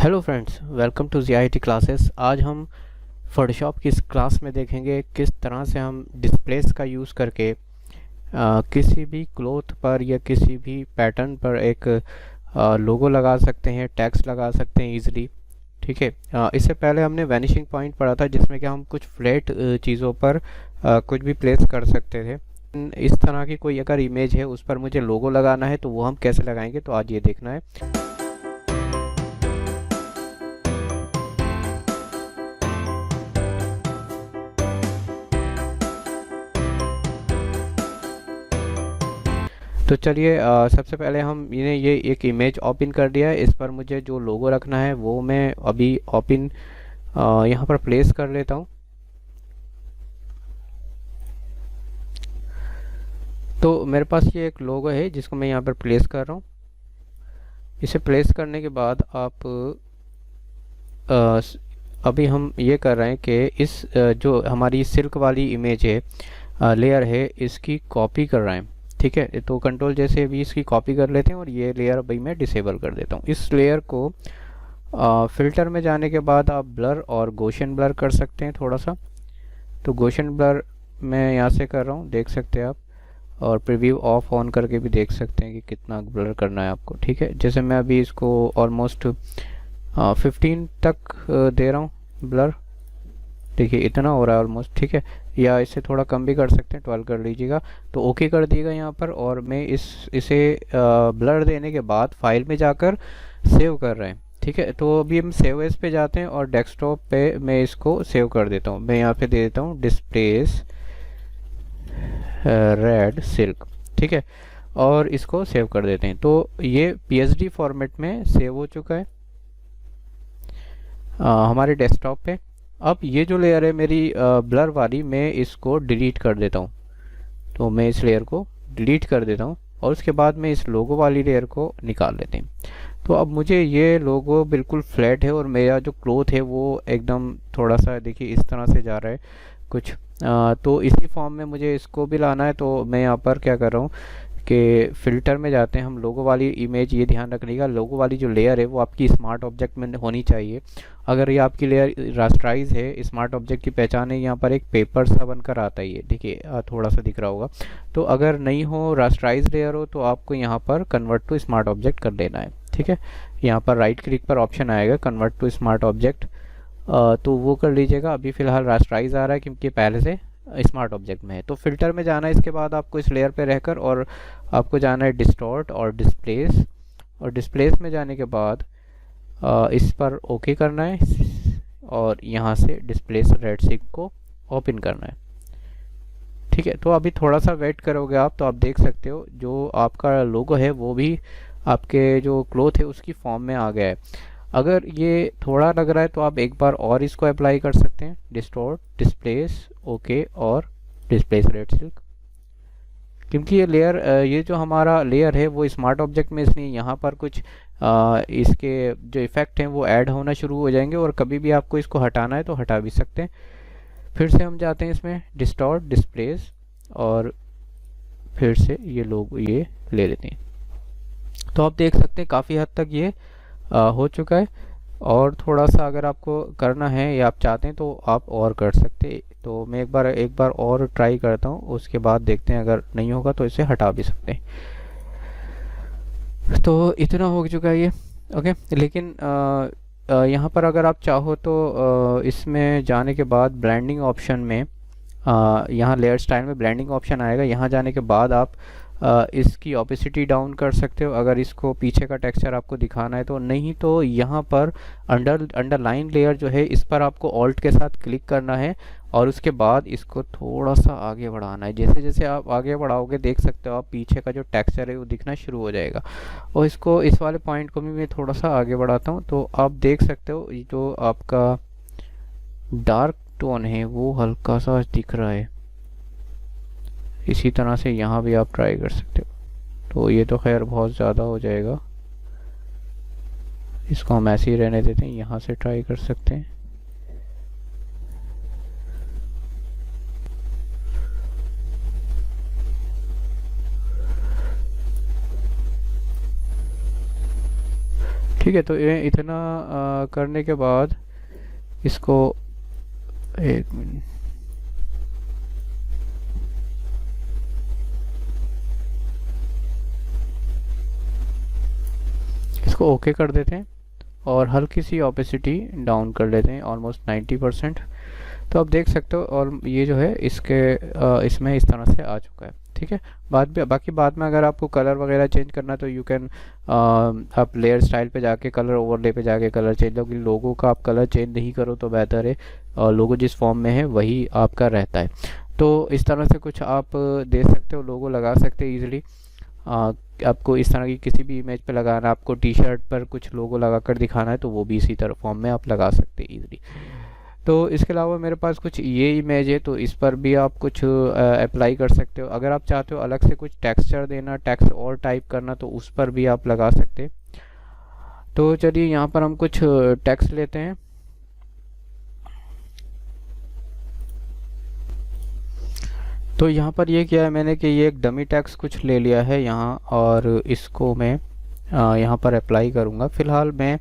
Hello friends, welcome to ZIT classes. आज हम Photoshop की इस क्लास में देखेंगे किस तरह से हम डिस्प्लेस का यूज़ करके किसी भी क्लोथ पर या किसी भी पैटर्न पर एक लोगो लगा सकते हैं, टेक्स्ट लगा सकते हैं इजीली। ठीक है। इससे पहले हमने वैनिशिंग पॉइंट पढ़ा था जिसमें कि हम कुछ फ्लैट चीज़ों पर कुछ भी प्लेस कर सकते थे। इस तरह की कोई अगर इमेज है उस पर मुझे लोगो लगाना है तो वो हम कैसे लगाएंगे, तो आज ये देखना है। तो चलिए, सबसे पहले हम ये एक इमेज ओपन कर दिया है। इस पर मुझे जो लोगो रखना है वो मैं अभी ओपन यहाँ पर प्लेस कर लेता हूँ। तो मेरे पास ये एक लोगो है जिसको मैं यहाँ पर प्लेस कर रहा हूँ। इसे प्लेस करने के बाद आप अभी हम ये कर रहे हैं कि इस जो हमारी सिल्क वाली इमेज है, लेयर है, इसकी कॉपी कर रहे हैं। ठीक है, तो कंट्रोल जैसे भी इसकी कॉपी कर लेते हैं और ये लेयर अभी मैं डिसेबल कर देता हूँ। इस लेयर को फ़िल्टर में जाने के बाद आप ब्लर और गॉसियन ब्लर कर सकते हैं थोड़ा सा। तो गॉसियन ब्लर मैं यहाँ से कर रहा हूँ, देख सकते हैं आप, और प्रीव्यू ऑफ ऑन करके भी देख सकते हैं कि कितना ब्लर करना है आपको। ठीक है, जैसे मैं अभी इसको ऑलमोस्ट 15 तक दे रहा हूँ ब्लर। देखिए इतना हो रहा है ऑलमोस्ट। ठीक है, या इससे थोड़ा कम भी कर सकते हैं, 12 कर लीजिएगा। तो ओके कर दिएगा यहाँ पर। और मैं इसे ब्लर देने के बाद फाइल में जाकर सेव कर रहे हैं। ठीक है, तो अभी हम सेव एज पे जाते हैं और डेस्कटॉप पे मैं इसको सेव कर देता हूँ। मैं यहाँ पे दे देता हूँ डिस्प्लेस रेड सिल्क। ठीक है, और इसको सेव कर देते हैं। तो ये पीएसडी फॉर्मेट में सेव हो चुका है हमारे डेस्कटॉप पे। अब ये जो लेयर है मेरी ब्लर वाली, मैं इसको डिलीट कर देता हूँ। तो मैं इस लेयर को डिलीट कर देता हूँ और उसके बाद मैं इस लोगो वाली लेयर को निकाल लेते हैं। तो अब मुझे ये लोगो बिल्कुल फ्लैट है और मेरा जो क्लोथ है वो एकदम थोड़ा सा, देखिए इस तरह से जा रहा है कुछ। तो इसी फॉर्म में मुझे इसको भी लाना है। तो मैं यहाँ पर क्या कर रहा हूँ कि फ़िल्टर में जाते हैं हम। लोगो वाली इमेज, ये ध्यान रखने का, लोगो वाली जो लेयर है वो आपकी स्मार्ट ऑब्जेक्ट में होनी चाहिए। अगर ये आपकी लेयर रास्टराइज है, स्मार्ट ऑब्जेक्ट की पहचान है, यहाँ पर एक पेपर सा बनकर आता है, ये देखिए थोड़ा सा दिख रहा होगा। तो अगर नहीं हो, रास्टराइज लेयर हो, तो आपको यहाँ पर कन्वर्ट टू स्मार्ट ऑब्जेक्ट कर देना है। ठीक है, यहाँ पर राइट क्लिक पर ऑप्शन आएगा कन्वर्ट टू स्मार्ट ऑब्जेक्ट, तो वो कर लीजिएगा। अभी फ़िलहाल रास्टराइज आ रहा है क्योंकि पहले से स्मार्ट ऑब्जेक्ट में है। तो फिल्टर में जाना है इसके बाद आपको इस लेयर पे रहकर, और आपको जाना है डिस्टॉर्ट और डिस्प्लेस। और डिस्प्लेस में जाने के बाद इस पर ओके करना है और यहाँ से डिस्प्लेस रेड सिल्क को ओपन करना है। ठीक है, तो अभी थोड़ा सा वेट करोगे आप तो आप देख सकते हो जो आपका लोगो है वो भी आपके जो क्लोथ है उसकी फॉर्म में आ गया है। अगर ये थोड़ा लग रहा है तो आप एक बार और इसको अप्लाई कर सकते हैं, डिस्टॉर्ट, डिस्प्लेस, ओके और डिस्प्लेस रेड सिल्क। क्योंकि ये लेयर, ये जो हमारा लेयर है वो स्मार्ट ऑब्जेक्ट में, इसलिए यहाँ पर कुछ इसके जो इफ़ेक्ट हैं वो ऐड होना शुरू हो जाएंगे और कभी भी आपको इसको हटाना है तो हटा भी सकते हैं। फिर से हम जाते हैं इसमें डिस्टॉर्ट, डिस्प्लेस, और फिर से ये लोग ये ले लेते हैं। तो आप देख सकते हैं काफ़ी हद तक ये हो चुका है। और थोड़ा सा अगर आपको करना है या आप चाहते हैं तो आप और कर सकते हैं। तो मैं एक बार और ट्राई करता हूँ, उसके बाद देखते हैं, अगर नहीं होगा तो इसे हटा भी सकते हैं। तो इतना हो चुका है ये। ओके, लेकिन यहाँ पर अगर आप चाहो तो इसमें जाने के बाद ब्लेंडिंग ऑप्शन में, यहाँ लेयर स्टाइल में ब्लेंडिंग ऑप्शन आएगा। यहाँ जाने के बाद आप इसकी ऑपेसिटी डाउन कर सकते हो अगर इसको पीछे का टेक्सचर आपको दिखाना है तो। नहीं तो यहाँ पर अंडरलाइन लेयर जो है इस पर आपको ऑल्ट के साथ क्लिक करना है और उसके बाद इसको थोड़ा सा आगे बढ़ाना है। जैसे जैसे आप आगे बढ़ाओगे देख सकते हो आप पीछे का जो टेक्सचर है वो दिखना शुरू हो जाएगा। और इसको, इस वाले पॉइंट को भी मैं थोड़ा सा आगे बढ़ाता हूँ तो आप देख सकते हो जो आपका डार्क टोन है वो हल्का सा दिख रहा है। इसी तरह से यहाँ भी आप ट्राई कर सकते हो। तो ये तो खैर बहुत ज़्यादा हो जाएगा, इसको हम ऐसे ही रहने देते हैं। यहाँ से ट्राई कर सकते हैं। ठीक है, तो ये इतना करने के बाद इसको, एक मिनट, इसको ओके कर देते हैं और हल्की सी ओपेसिटी डाउन कर लेते हैं ऑलमोस्ट 90%। तो आप देख सकते हो, और ये जो है इसके इसमें इस तरह से आ चुका है। ठीक है, बाकी बाद में अगर आपको कलर वगैरह चेंज करना तो यू कैन, आप लेयर स्टाइल पे जाके कलर ओवरले पे जाके कलर चेंज, क्योंकि लोगों का आप कलर चेंज नहीं करो तो बेहतर है, और लोगो जिस फॉर्म में है वही आपका रहता है। तो इस तरह से कुछ आप दे सकते हो, लोगो लगा सकते हो ईजिली। आपको इस तरह की किसी भी इमेज पे लगाना, आपको टी शर्ट पर कुछ लोगो लगा कर दिखाना है तो वो भी इसी तरह फॉर्म में आप लगा सकते हैं ईजिली। तो इसके अलावा मेरे पास कुछ ये इमेज है, तो इस पर भी आप कुछ अप्लाई कर सकते हो। अगर आप चाहते हो अलग से कुछ टेक्सचर देना, टेक्स्ट और टाइप करना, तो उस पर भी आप लगा सकते हैं। तो चलिए यहाँ पर हम कुछ टेक्स्ट लेते हैं। तो यहाँ पर ये किया है मैंने कि ये एक डमी टेक्स्ट कुछ ले लिया है यहाँ, और इसको मैं यहाँ पर अप्लाई करूँगा। फ़िलहाल मैं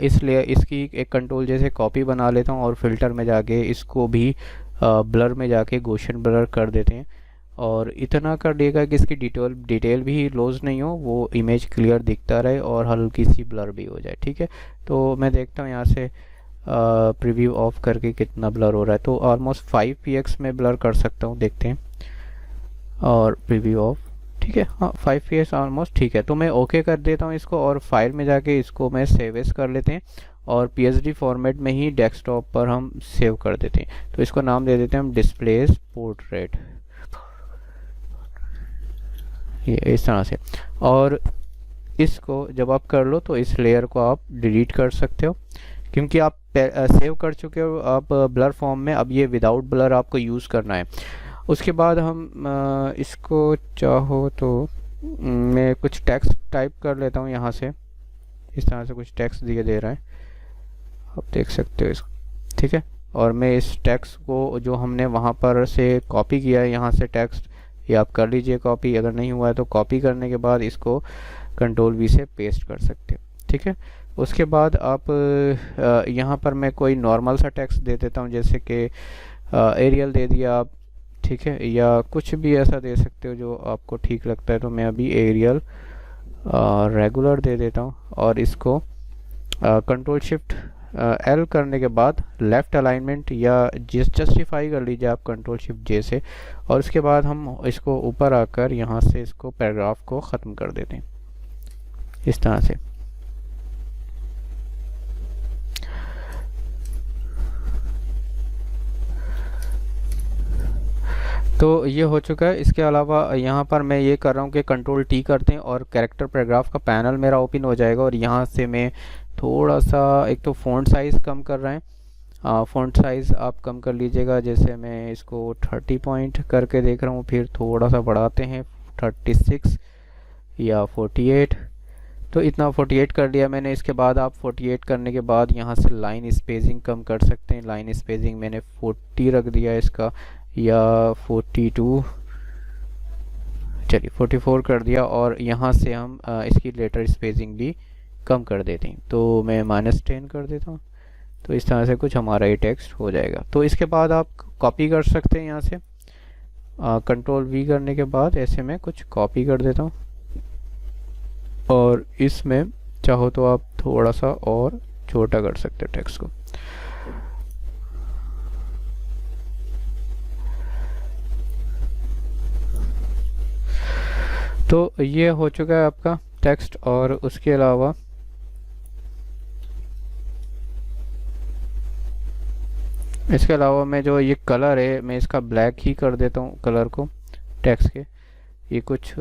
इसलिए इसकी एक कंट्रोल जैसे कॉपी बना लेता हूँ, और फिल्टर में जाके इसको भी ब्लर में जाके गॉसियन ब्लर कर देते हैं। और इतना कर देगा कि इसकी डिटेल भी लॉस नहीं हो, वो इमेज क्लियर दिखता रहे और हल्की सी ब्लर भी हो जाए। ठीक है, तो मैं देखता हूँ यहाँ से प्रीव्यू ऑफ करके कितना ब्लर हो रहा है। तो ऑलमोस्ट 5px में ब्लर कर सकता हूँ, देखते हैं। और प्रीव्यू ऑफ, ठीक है, हाँ 5px ऑलमोस्ट ठीक है। तो मैं ओके कर देता हूँ इसको, और फाइल में जाके इसको मैं सेव एज कर लेते हैं, और psd फॉर्मेट में ही डेस्कटॉप पर हम सेव कर देते हैं। तो इसको नाम दे देते हैं हम डिस्प्लेस पोर्ट्रेट, ये इस तरह से। और इसको जब आप कर लो तो इस लेयर को आप डिलीट कर सकते हो, क्योंकि आप सेव कर चुके हो आप ब्लर फॉर्म में। अब ये विदाउट ब्लर आपको यूज़ करना है। उसके बाद हम इसको चाहो तो मैं कुछ टेक्स्ट टाइप कर लेता हूँ यहाँ से, इस तरह से कुछ टेक्स्ट दिए दे रहा है, आप देख सकते हो इसको। ठीक है, और मैं इस टेक्स्ट को जो हमने वहाँ पर से कॉपी किया है यहाँ से टेक्स्ट, ये आप कर लीजिए कॉपी। अगर नहीं हुआ है तो कॉपी करने के बाद इसको कंट्रोल V से पेस्ट कर सकते हो। ठीक है, उसके बाद आप यहाँ पर मैं कोई नॉर्मल सा टेक्स्ट दे देता हूँ, जैसे कि एरियल दे दिया आप। ठीक है, या कुछ भी ऐसा दे सकते हो जो आपको ठीक लगता है। तो मैं अभी एरियल रेगुलर दे देता हूँ, और इसको कंट्रोल शिफ्ट L करने के बाद लेफ़्ट अलाइनमेंट या जस्टिफाई कर लीजिए आप कंट्रोल शिफ्ट J से। और उसके बाद हम इसको ऊपर आकर यहाँ से इसको पैराग्राफ को ख़त्म कर देते हैं इस तरह से। तो ये हो चुका है। इसके अलावा यहाँ पर मैं ये कर रहा हूँ कि कंट्रोल T करते हैं और कैरेक्टर पैराग्राफ का पैनल मेरा ओपन हो जाएगा। और यहाँ से मैं थोड़ा सा, एक तो फ़ॉन्ट साइज़ कम कर रहे हैं, फ़ॉन्ट साइज़ आप कम कर लीजिएगा। जैसे मैं इसको 30 पॉइंट करके देख रहा हूँ, फिर थोड़ा सा बढ़ाते हैं 36 या 48। तो इतना 48 कर लिया मैंने। इसके बाद आप 48 करने के बाद यहाँ से लाइन स्पेसिंग कम कर सकते हैं। लाइन स्पेसिंग मैंने 40 रख दिया इसका, या 42, चलिए 44 कर दिया। और यहाँ से हम इसकी लेटर स्पेसिंग भी कम कर देते हैं, तो मैं -10 कर देता हूँ। तो इस तरह से कुछ हमारा ये टेक्स्ट हो जाएगा। तो इसके बाद आप कॉपी कर सकते हैं यहाँ से, कंट्रोल V करने के बाद ऐसे मैं कुछ कॉपी कर देता हूँ, और इसमें चाहो तो आप थोड़ा सा और छोटा कर सकते हो टेक्स्ट को। तो ये हो चुका है आपका टेक्स्ट। और उसके अलावा इसके अलावा मैं जो ये कलर है मैं इसका ब्लैक ही कर देता हूँ कलर को टेक्स्ट के। ये कुछ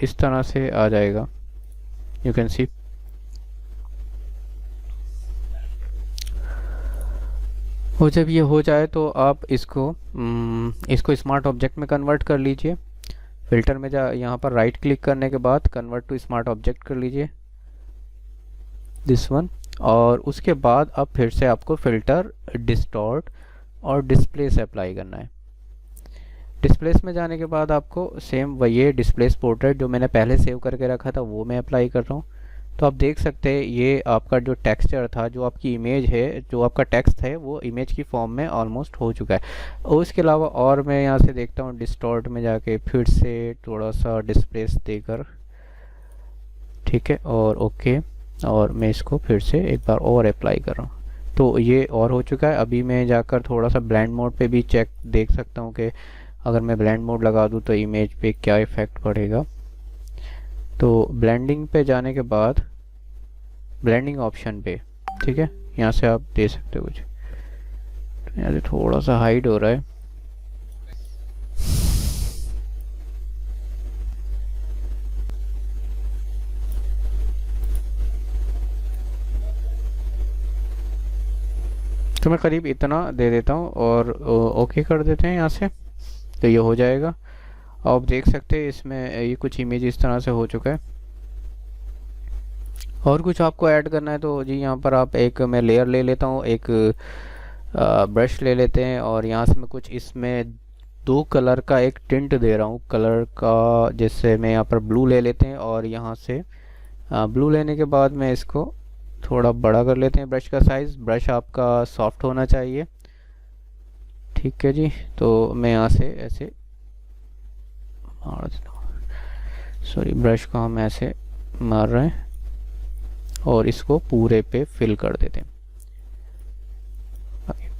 इस तरह से आ जाएगा, यू कैन सी। और जब ये हो जाए तो आप इसको स्मार्ट ऑब्जेक्ट में कन्वर्ट कर लीजिए। फिल्टर में यहाँ पर राइट क्लिक करने के बाद कन्वर्ट टू स्मार्ट ऑब्जेक्ट कर लीजिए, दिस वन। और उसके बाद अब फिर से आपको फिल्टर, डिस्टॉर्ट और डिस्प्लेस अप्लाई करना है। डिस्प्लेस में जाने के बाद आपको सेम वही डिस्प्लेस पोर्ट्रेट जो मैंने पहले सेव करके रखा था वो मैं अप्लाई कर रहा हूँ। तो आप देख सकते हैं ये आपका जो टेक्सचर था, जो आपकी इमेज है, जो आपका टेक्स्ट है, वो इमेज की फॉर्म में ऑलमोस्ट हो चुका है। और इसके अलावा और मैं यहाँ से देखता हूँ डिस्टॉर्ट में जाके फिर से थोड़ा सा डिस्प्लेस देकर, ठीक है, और ओके, और मैं इसको फिर से एक बार और अप्लाई कर रहा हूँ। तो ये और हो चुका है। अभी मैं जाकर थोड़ा सा ब्लेंड मोड पे भी चेक देख सकता हूँ कि अगर मैं ब्लेंड मोड लगा दूँ तो इमेज पे क्या इफ़ेक्ट पड़ेगा। तो ब्लेंडिंग पे जाने के बाद ब्लेंडिंग ऑप्शन पे, ठीक है, यहाँ से आप दे सकते हो कुछ। तो यहाँ से थोड़ा सा हाइड हो रहा है। तो मैं करीब इतना दे देता हूँ और ओके कर देते हैं यहाँ से, तो ये हो जाएगा। आप देख सकते हैं इसमें ये कुछ इमेज इस तरह से हो चुका है। और कुछ आपको ऐड करना है तो जी यहाँ पर आप एक, मैं लेयर ले लेता हूँ, एक ब्रश ले लेते हैं और यहाँ से मैं कुछ इसमें दो कलर का एक टिंट दे रहा हूँ कलर का। जैसे मैं यहाँ पर ब्लू ले लेते हैं और यहाँ से ब्लू लेने के बाद मैं इसको थोड़ा बड़ा कर लेते हैं ब्रश का साइज़। ब्रश आपका सॉफ्ट होना चाहिए, ठीक है जी। तो मैं यहाँ से ऐसे मार देता हूँ, सॉरी, ब्रश को हम ऐसे मार रहे हैं और इसको पूरे पे फिल कर देते हैं,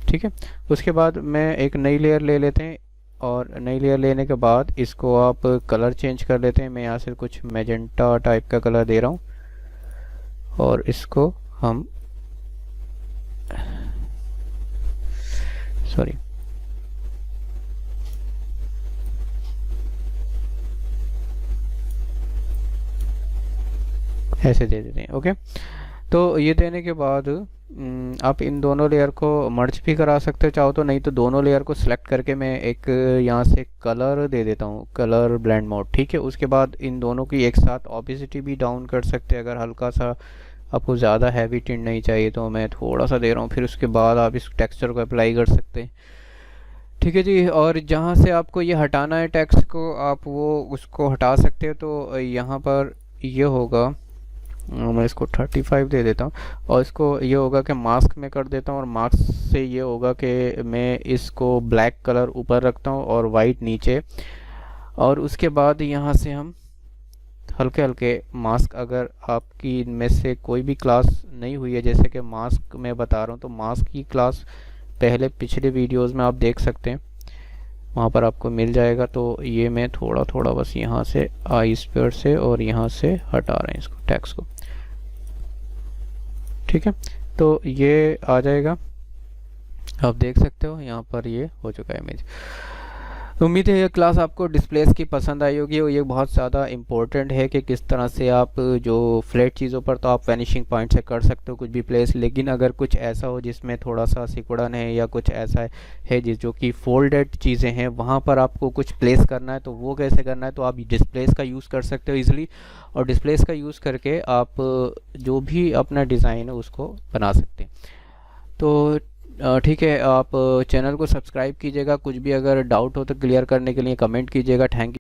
ठीक है। उसके बाद मैं एक नई लेयर ले लेते हैं और नई लेयर लेने के बाद इसको आप कलर चेंज कर लेते हैं। मैं यहाँ से कुछ मैजेंटा टाइप का कलर दे रहा हूँ और इसको हम, सॉरी, ऐसे दे देते हैं, ओके। तो ये देने के बाद आप इन दोनों लेयर को मर्ज भी करा सकते हो चाहो तो, नहीं तो दोनों लेयर को सिलेक्ट करके मैं एक यहाँ से कलर दे देता हूँ, कलर ब्लेंड मोड, ठीक है। उसके बाद इन दोनों की एक साथ ऑपेसिटी भी डाउन कर सकते हैं अगर हल्का सा आपको ज़्यादा हैवी टिंट नहीं चाहिए तो मैं थोड़ा सा दे रहा हूँ। फिर उसके बाद आप इस टेक्सचर को अप्लाई कर सकते हैं, ठीक है जी। और जहाँ से आपको ये हटाना है टेक्स्ट को, आप वो उसको हटा सकते हो। तो यहाँ पर ये होगा, मैं इसको 35 दे देता हूँ और इसको ये होगा कि मास्क में कर देता हूँ और मास्क से ये होगा कि मैं इसको ब्लैक कलर ऊपर रखता हूँ और वाइट नीचे। और उसके बाद यहाँ से हम हल्के हल्के मास्क, अगर आपकी इनमें से कोई भी क्लास नहीं हुई है, जैसे कि मास्क मैं बता रहा हूँ, तो मास्क की क्लास पहले पिछले वीडियोस में आप देख सकते हैं, वहाँ पर आपको मिल जाएगा। तो ये मैं थोड़ा थोड़ा बस यहाँ से आइस पर से और यहाँ से हटा रहे हैं इसको, टेक्स्ट को, ठीक है। तो ये आ जाएगा, आप देख सकते हो यहाँ पर ये हो चुका है इमेज। तो उम्मीद है ये क्लास आपको डिस्प्लेस की पसंद आई होगी और ये बहुत ज़्यादा इम्पोर्टेंट है कि किस तरह से आप जो फ्लैट चीज़ों पर तो आप वैनिशिंग पॉइंट से कर सकते हो कुछ भी प्लेस, लेकिन अगर कुछ ऐसा हो जिसमें थोड़ा सा सिकुड़न है या कुछ ऐसा है जिस जो कि फोल्डेड चीज़ें हैं, वहाँ पर आपको कुछ प्लेस करना है तो वो कैसे करना है, तो आप डिस्प्लेस का यूज़ कर सकते हो ईजिली। और डिस्प्लेस का यूज़ करके आप जो भी अपना डिज़ाइन है उसको बना सकते हैं। तो ठीक है, आप चैनल को सब्सक्राइब कीजिएगा। कुछ भी अगर डाउट हो तो क्लियर करने के लिए कमेंट कीजिएगा। Thank you.